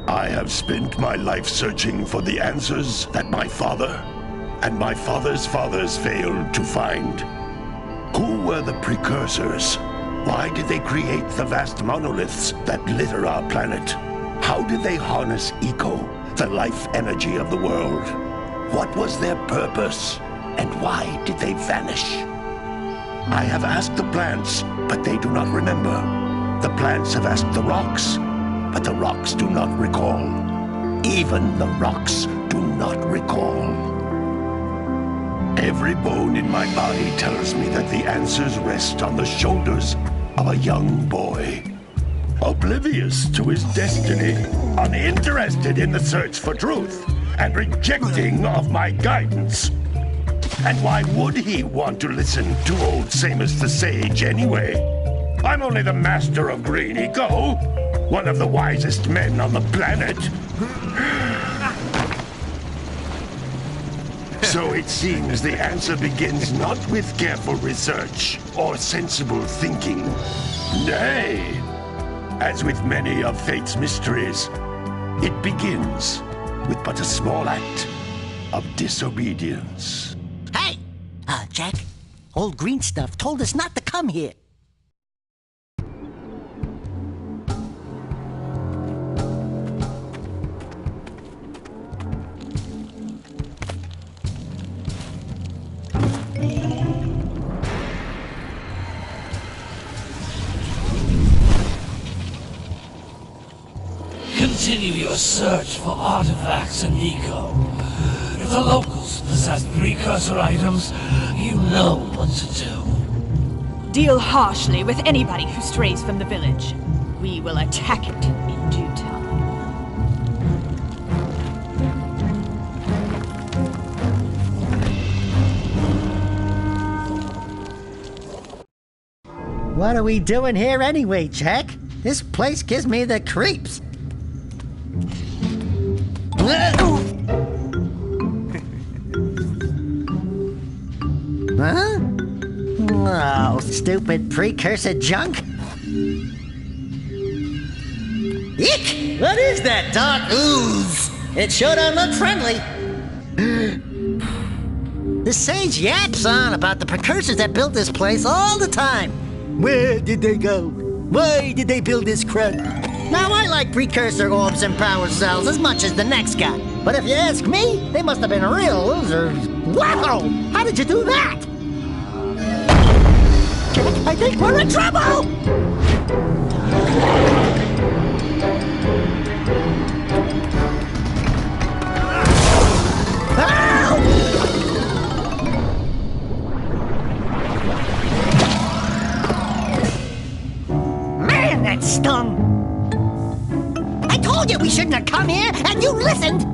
I have spent my life searching for the answers that my father and my father's fathers failed to find. Who were the precursors? Why did they create the vast monoliths that litter our planet? How did they harness eco, the life energy of the world? What was their purpose? And why did they vanish? I have asked the plants, but they do not remember. The plants have asked the rocks, but the rocks do not recall. Even the rocks do not recall. Every bone in my body tells me that the answers rest on the shoulders of a young boy. Oblivious to his destiny, uninterested in the search for truth, and rejecting of my guidance. And why would he want to listen to old Samus the Sage anyway? I'm only the master of green eco, one of the wisest men on the planet. So it seems the answer begins not with careful research or sensible thinking. Nay, as with many of fate's mysteries, it begins with but a small act of disobedience. Hey! Jack, old green stuff told us not to come here. Continue your search for artifacts and eco. If the locals possess precursor items, you know what to do. Deal harshly with anybody who strays from the village. We will attack it in due time. What are we doing here anyway, Jack? This place gives me the creeps. Huh? Oh, stupid precursor junk. Eek! What is that dark ooze? It sure don't look friendly. The sage yaps on about the precursors that built this place all the time. Where did they go? Why did they build this crud? Now, I like precursor orbs and power cells as much as the next guy. But if you ask me, they must have been real losers. Wow! How did you do that? Jack, I think we're in trouble! Man, that stung! I told you we shouldn't have come here, and you listened!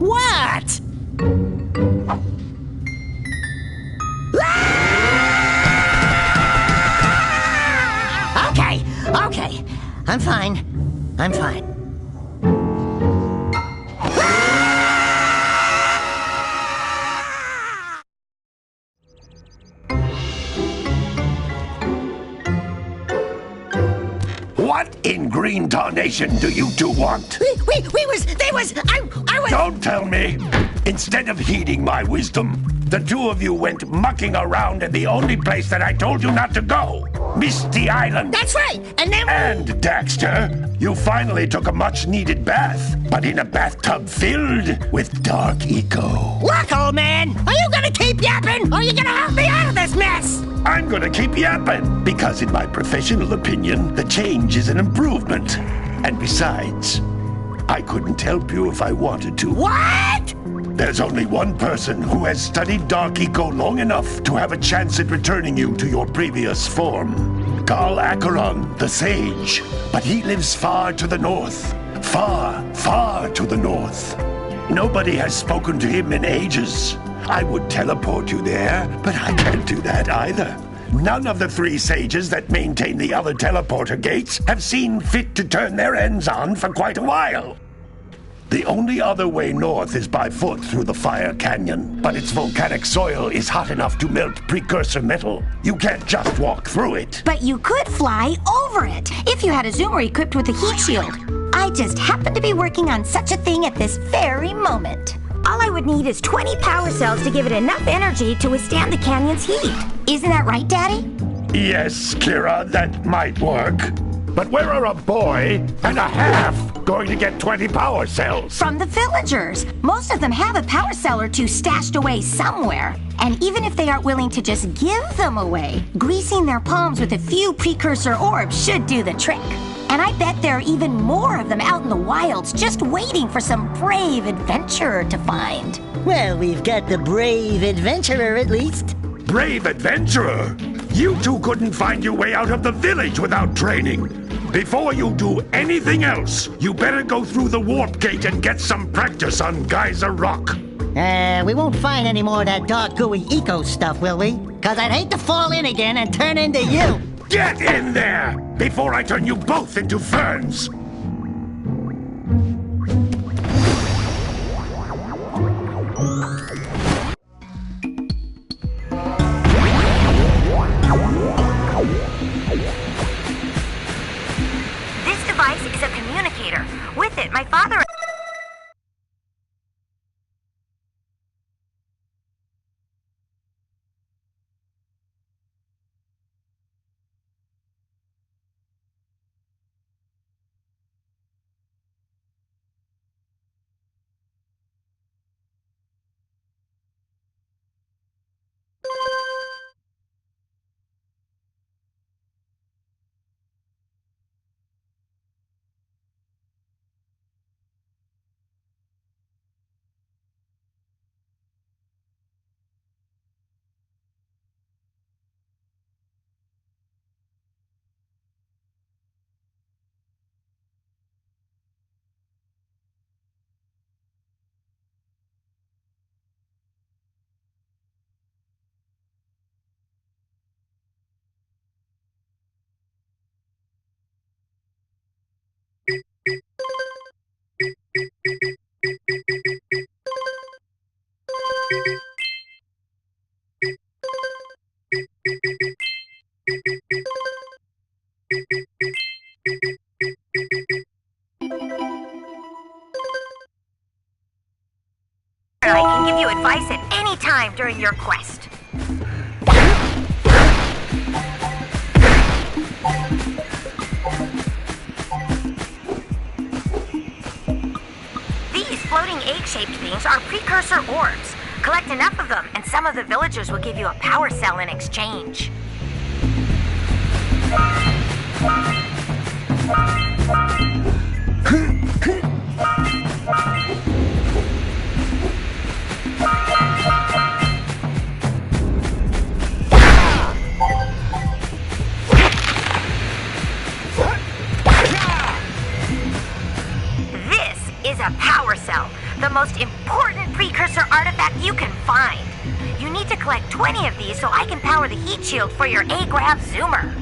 What? Okay. I'm fine. What in green tarnation do you two want? I was... Don't tell me! Instead of heeding my wisdom, the two of you went mucking around in the only place that I told you not to go. Misty Island. That's right, and then... And, Daxter, you finally took a much-needed bath, but in a bathtub filled with dark eco. Look, old man, are you gonna keep yapping, or are you gonna help me out of this mess? I'm gonna keep yapping, because in my professional opinion, the change is an improvement. And besides, I couldn't help you if I wanted to. What? There's only one person who has studied Dark Eco long enough to have a chance at returning you to your previous form. Carl Acheron, the Sage. But he lives far to the north. Far, far to the north. Nobody has spoken to him in ages. I would teleport you there, but I can't do that either. None of the three sages that maintain the other teleporter gates have seen fit to turn their ends on for quite a while. The only other way north is by foot through the Fire Canyon, but its volcanic soil is hot enough to melt precursor metal. You can't just walk through it. But you could fly over it if you had a zoomer equipped with a heat shield. I just happen to be working on such a thing at this very moment. All I would need is 20 power cells to give it enough energy to withstand the canyon's heat. Isn't that right, Daddy? Yes, Kira, that might work. But where are a boy and a half going to get 20 power cells? From the villagers. Most of them have a power cell or two stashed away somewhere. And even if they aren't willing to just give them away, greasing their palms with a few precursor orbs should do the trick. And I bet there are even more of them out in the wilds just waiting for some brave adventurer to find. Well, we've got the brave adventurer at least. Brave adventurer? You two couldn't find your way out of the village without training. Before you do anything else, you better go through the warp gate and get some practice on Geyser Rock. We won't find any more of that dark gooey eco stuff, will we? 'Cause I'd hate to fall in again and turn into you. Get in there before I turn you both into ferns. This device is a communicator. With it, my father... I can give you advice at any time during your quest. These floating egg-shaped things are precursor orbs. Collect enough of them, and some of the villagers will give you a power cell in exchange. This is a power cell, the most important precursor artifact you can find. You need to collect 20 of these so I can power the heat shield for your A-Grav zoomer.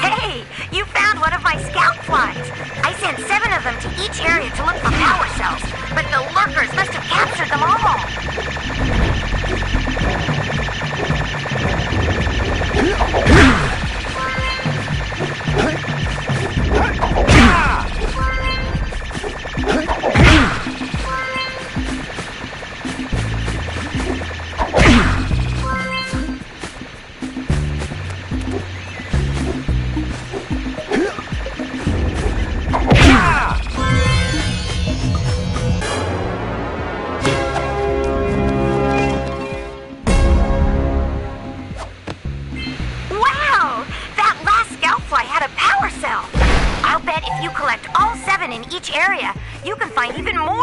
Hey, you found one of my scout flies. I sent 7 of them to each area to look for power cells, but the lurkers must have captured them all.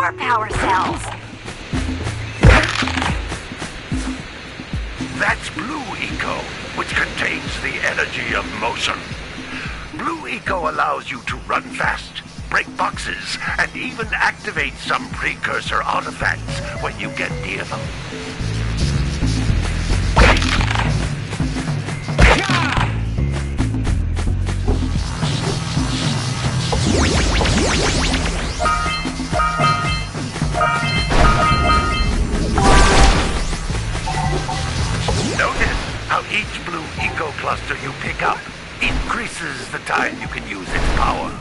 more power cells. That's Blue Eco, which contains the energy of motion. Blue Eco allows you to run fast, break boxes, and even activate some precursor artifacts when you get near them. Notice how each Blue Eco cluster you pick up increases the time you can use its power.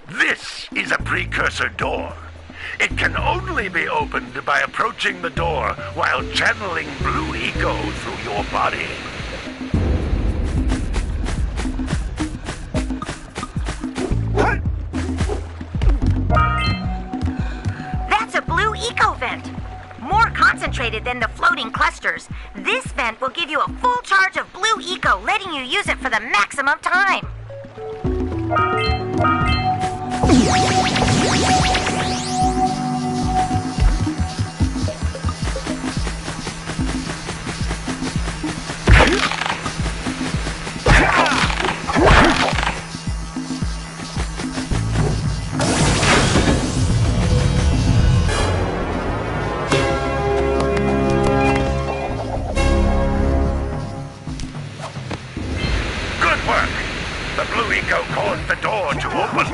This is a precursor door. It can only be opened by approaching the door while channeling Blue Eco through your body. That's a Blue Eco vent. More concentrated than the floating clusters. This vent will give you a full charge of Blue Eco, letting you use it for the maximum time. Good work! The Blue Eco caused the door to open.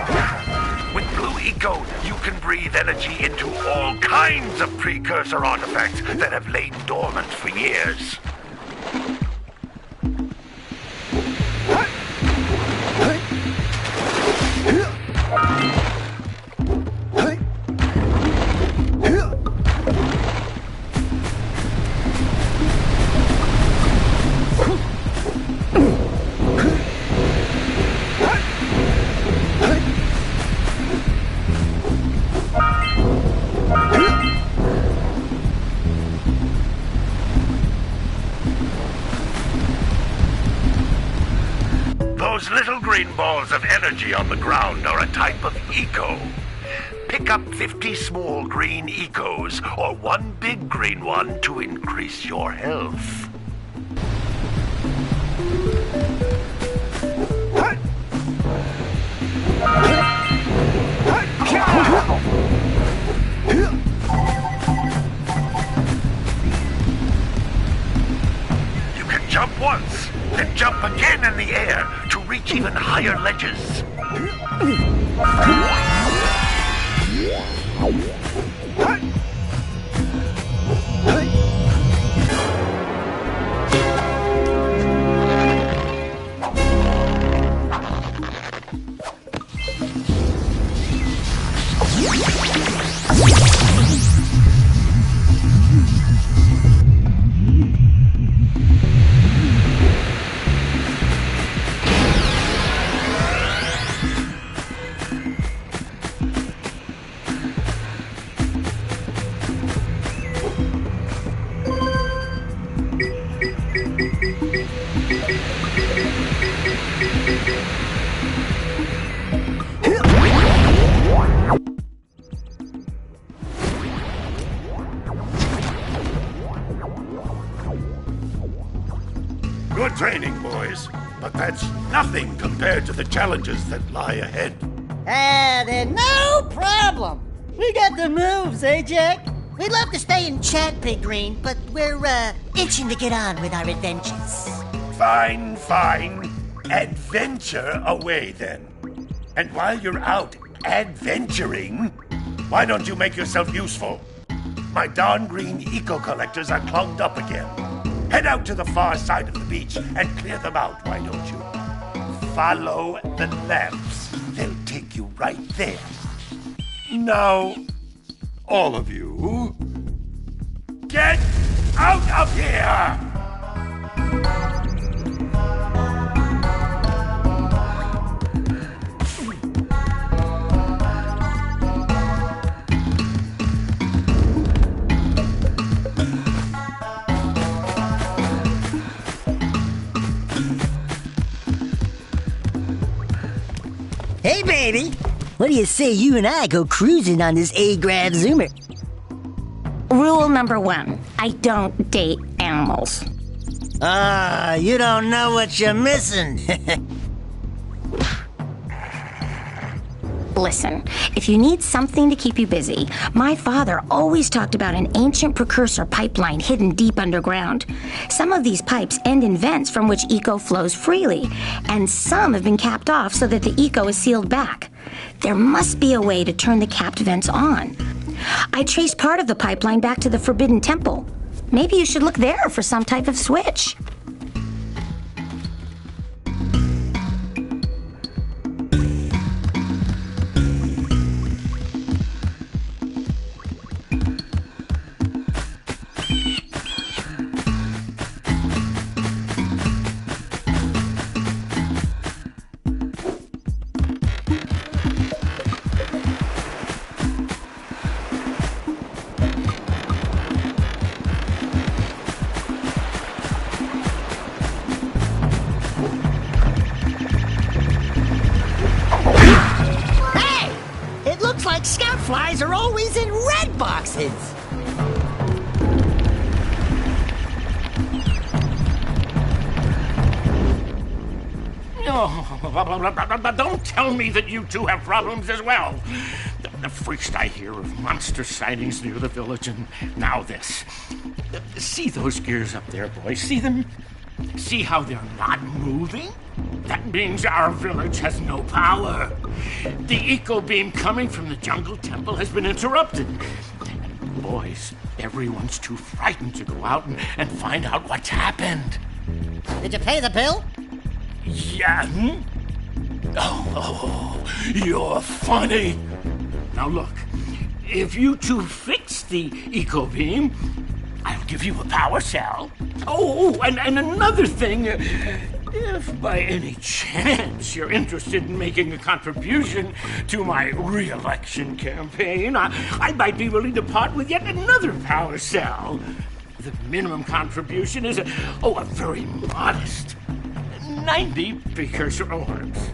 With Blue Eco, you can breathe energy into all kinds of precursor artifacts that have lain dormant for years. Those little green balls of energy on the ground are a type of eco. Pick up 50 small green ecos or one big green one to increase your health. You can jump once, then jump again in the air to reach even higher ledges. but that's nothing compared to the challenges that lie ahead. Then no problem. We got the moves, eh, Jack? We'd love to stay and chat, Big Green, but we're, itching to get on with our adventures. Fine, fine. Adventure away, then. And while you're out adventuring, why don't you make yourself useful? My darn green eco-collectors are clogged up again. Head out to the far side of the beach and clear them out, why don't you? Follow the lamps. They'll take you right there. Now, all of you, get out of here! Hey, baby. What do you say you and I go cruising on this A-Grab Zoomer? Rule number 1, I don't date animals. You don't know what you're missing. Listen, if you need something to keep you busy, my father always talked about an ancient precursor pipeline hidden deep underground. Some of these pipes end in vents from which eco flows freely, and some have been capped off so that the eco is sealed back. There must be a way to turn the capped vents on. I traced part of the pipeline back to the Forbidden Temple. Maybe you should look there for some type of switch. Scout flies are always in red boxes. Oh, don't tell me that you two have problems as well. First I hear of monster sightings near the village, and now this. See those gears up there, boys? See them? See how they're not moving? That means our village has no power. The eco beam coming from the jungle temple has been interrupted. And boys, everyone's too frightened to go out and find out what's happened. Did you pay the bill? Yeah. Oh, you're funny. Now look, if you two fix the eco beam, I'll give you a power cell. Oh, and another thing, if by any chance you're interested in making a contribution to my re-election campaign, I might be willing to part with yet another power cell. The minimum contribution is a very modest 90 precursor orbs.